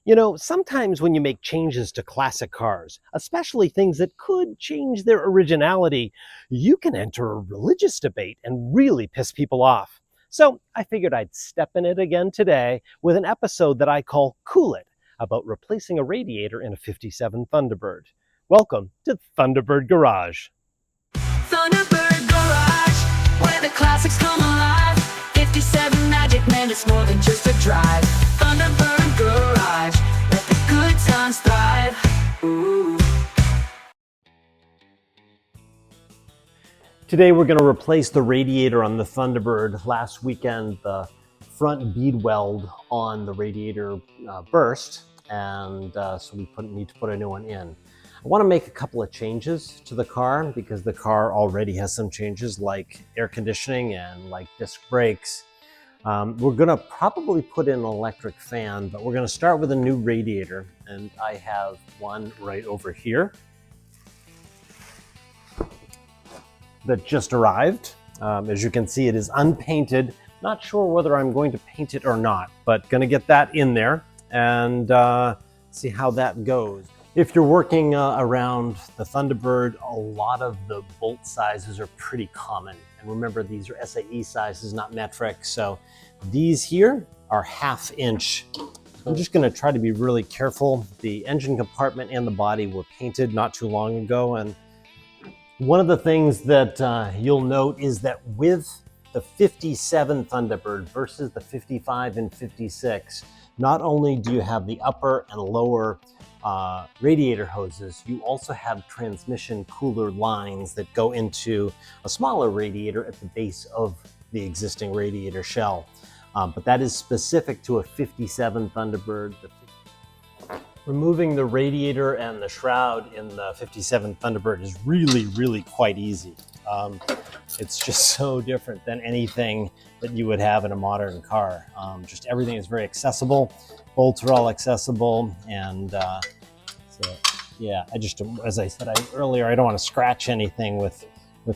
You know, sometimes when you make changes to classic cars, especially things that could change their originality, you can enter a religious debate and really piss people off. So I figured I'd step in it again today with an episode that I call Cool It, about replacing a radiator in a '57 Thunderbird. Welcome to Thunderbird Garage. Thunderbird Garage, where the classics come alive. 57 magic, man, it's more than just a drive. Thunderbird Garage, let the good times thrive. Ooh. Today we're going to replace the radiator on the Thunderbird. Last weekend the front bead weld on the radiator burst, and so we need to put a new one in. I want to make a couple of changes to the car because the car already has some changes like air conditioning and like disc brakes. We're going to probably put in an electric fan, but we're going to start with a new radiator, and I have one right over here that just arrived. As you can see, it is unpainted. Not sure whether I'm going to paint it or not, but going to get that in there and see how that goes. If you're working around the Thunderbird, a lot of the bolt sizes are pretty common. And remember, these are SAE sizes, not metric. So these here are 1/2 inch. I'm just going to try to be really careful. The engine compartment and the body were painted not too long ago. And one of the things that you'll note is that with the '57 Thunderbird versus the '55 and '56, not only do you have the upper and lower radiator hoses, you also have transmission cooler lines that go into a smaller radiator at the base of the existing radiator shell. But that is specific to a '57 Thunderbird. Removing the radiator and the shroud in the '57 Thunderbird is really quite easy. It's just so different than anything that you would have in a modern car. Just everything is very accessible. Bolts are all accessible, and so yeah, as I said earlier, I don't want to scratch anything with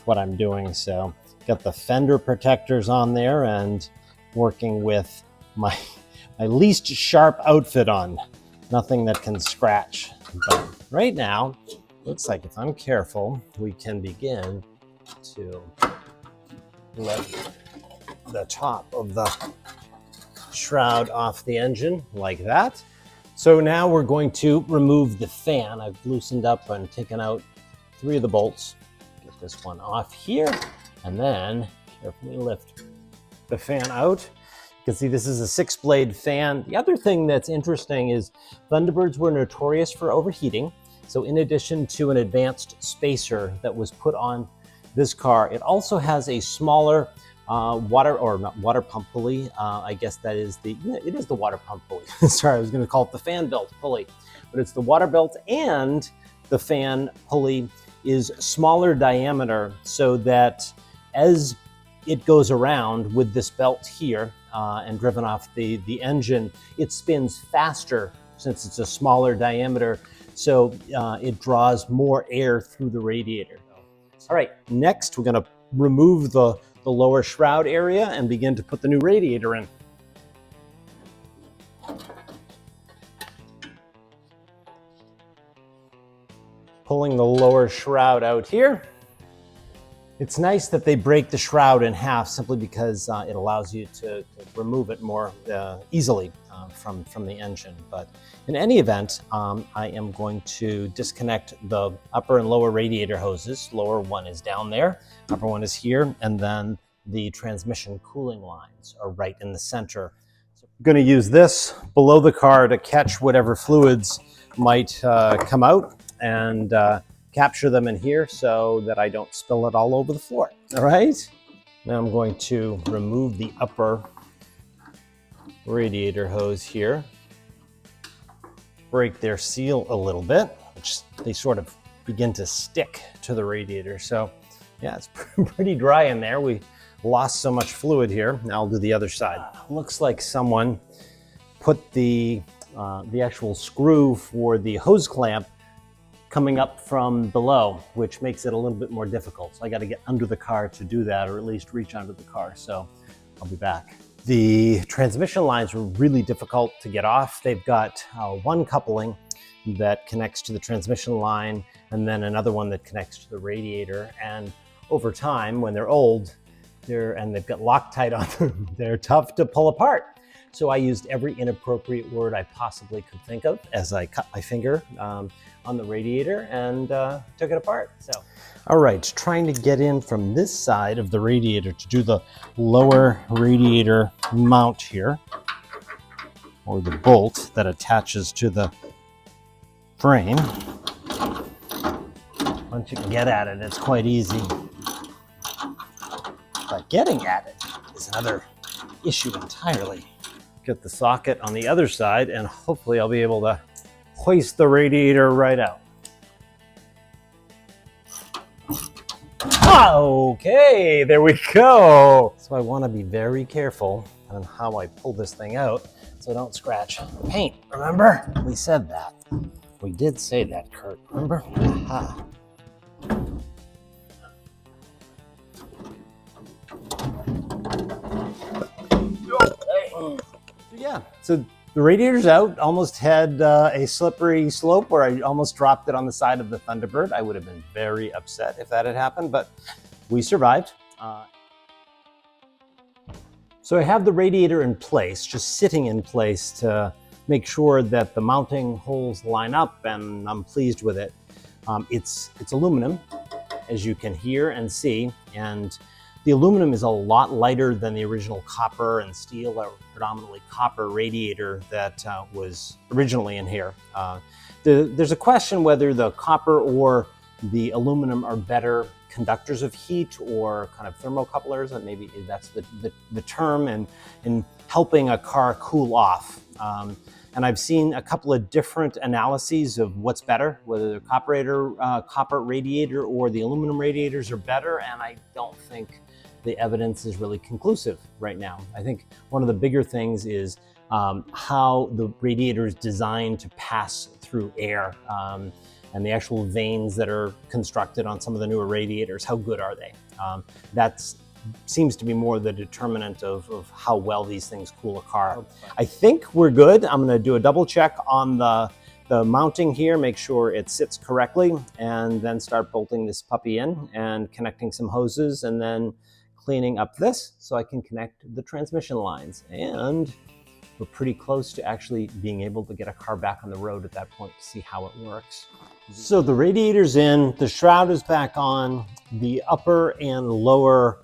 what I'm doing. So got the fender protectors on there and working with my least sharp outfit on. Nothing that can scratch. But right now, looks like if I'm careful, we can begin to let the top of the shroud off the engine like that. So now we're going to remove the fan. I've loosened up and taken out 3 of the bolts. Get this one off here, and then carefully lift the fan out. You can see this is a 6-blade fan. The other thing that's interesting is Thunderbirds were notorious for overheating. So in addition to an advanced spacer that was put on this car, it also has a smaller water pump pulley. I guess that is it is the water pump pulley. Sorry, I was going to call it the fan belt pulley, but it's the water belt, and the fan pulley is smaller diameter so that as it goes around with this belt here and driven off the engine, it spins faster since it's a smaller diameter, so it draws more air through the radiator. All right, next we're going to remove the lower shroud area and begin to put the new radiator in. Pulling the lower shroud out here. It's nice that they break the shroud in half simply because it allows you to remove it more easily from the engine. But in any event, I am going to disconnect the upper and lower radiator hoses. Lower one is down there, upper one is here, and then the transmission cooling lines are right in the center. So I'm going to use this below the car to catch whatever fluids might come out and capture them in here so that I don't spill it all over the floor. All right. Now I'm going to remove the upper radiator hose here, break their seal a little bit, which they sort of begin to stick to the radiator. So yeah, it's pretty dry in there. We lost so much fluid here. Now I'll do the other side. Looks like someone put the actual screw for the hose clamp coming up from below, which makes it a little bit more difficult. So I got to get under the car to do that, or at least reach under the car. So I'll be back. The transmission lines were really difficult to get off. They've got one coupling that connects to the transmission line and then another one that connects to the radiator. And over time, when they're old, and they've got Loctite on them, they're tough to pull apart. So I used every inappropriate word I possibly could think of as I cut my finger on the radiator and took it apart. So, all right, trying to get in from this side of the radiator to do the lower radiator mount here, or the bolt that attaches to the frame. Once you can get at it, it's quite easy. But getting at it is another issue entirely. Get the socket on the other side and hopefully I'll be able to hoist the radiator right out. Okay, there we go. So I want to be very careful on how I pull this thing out so I don't scratch the paint. Remember? We said that. We did say that, Curt. Remember? Aha. So the radiator's out, almost had a slippery slope where I almost dropped it on the side of the Thunderbird. I would have been very upset if that had happened, but we survived. So I have the radiator in place, just sitting in place to make sure that the mounting holes line up, and I'm pleased with it. It's aluminum, as you can hear and see, and the aluminum is a lot lighter than the original copper and steel, or predominantly copper radiator that was originally in here. There's a question whether the copper or the aluminum are better conductors of heat or kind of thermocouplers, and maybe that's the term in helping a car cool off. And I've seen a couple of different analyses of what's better, whether the copper radiator or the aluminum radiators are better, and I don't think the evidence is really conclusive right now. I think one of the bigger things is how the radiator is designed to pass through air, and the actual vanes that are constructed on some of the newer radiators, how good are they? That seems to be more the determinant of how well these things cool a car. Okay. I think we're good. I'm gonna do a double check on the mounting here, make sure it sits correctly, and then start bolting this puppy in and connecting some hoses, and then cleaning up this so I can connect the transmission lines. And we're pretty close to actually being able to get a car back on the road at that point to see how it works. So the radiator's in, the shroud is back on, the upper and lower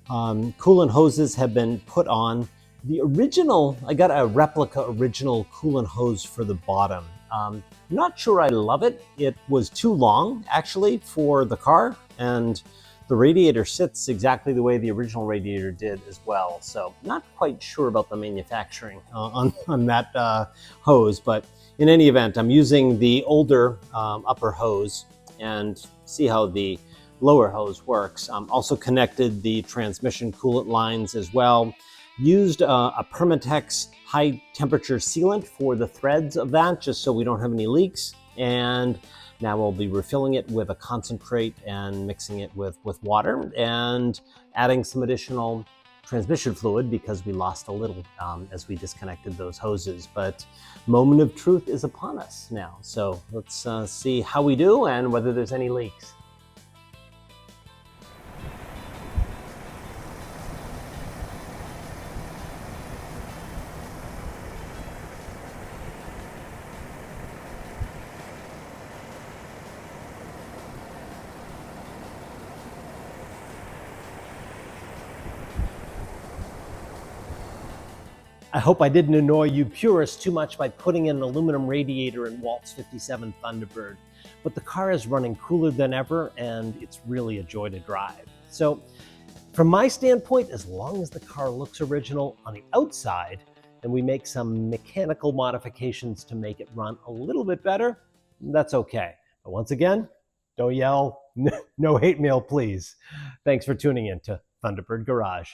coolant hoses have been put on. The original, I got a replica original coolant hose for the bottom. Not sure I love it. It was too long actually for the car, and the radiator sits exactly the way the original radiator did as well. So not quite sure about the manufacturing on that hose, but in any event, I'm using the older upper hose and see how the lower hose works. Also connected the transmission coolant lines as well. Used a Permatex high temperature sealant for the threads of that, just so we don't have any leaks. And now we'll be refilling it with a concentrate and mixing it with water and adding some additional transmission fluid because we lost a little as we disconnected those hoses. But moment of truth is upon us now. So let's see how we do and whether there's any leaks. I hope I didn't annoy you purists too much by putting in an aluminum radiator in Walt's '57 Thunderbird, but the car is running cooler than ever and it's really a joy to drive. So from my standpoint, as long as the car looks original on the outside and we make some mechanical modifications to make it run a little bit better, that's okay. But once again, don't yell, no hate mail, please. Thanks for tuning in to Thunderbird Garage.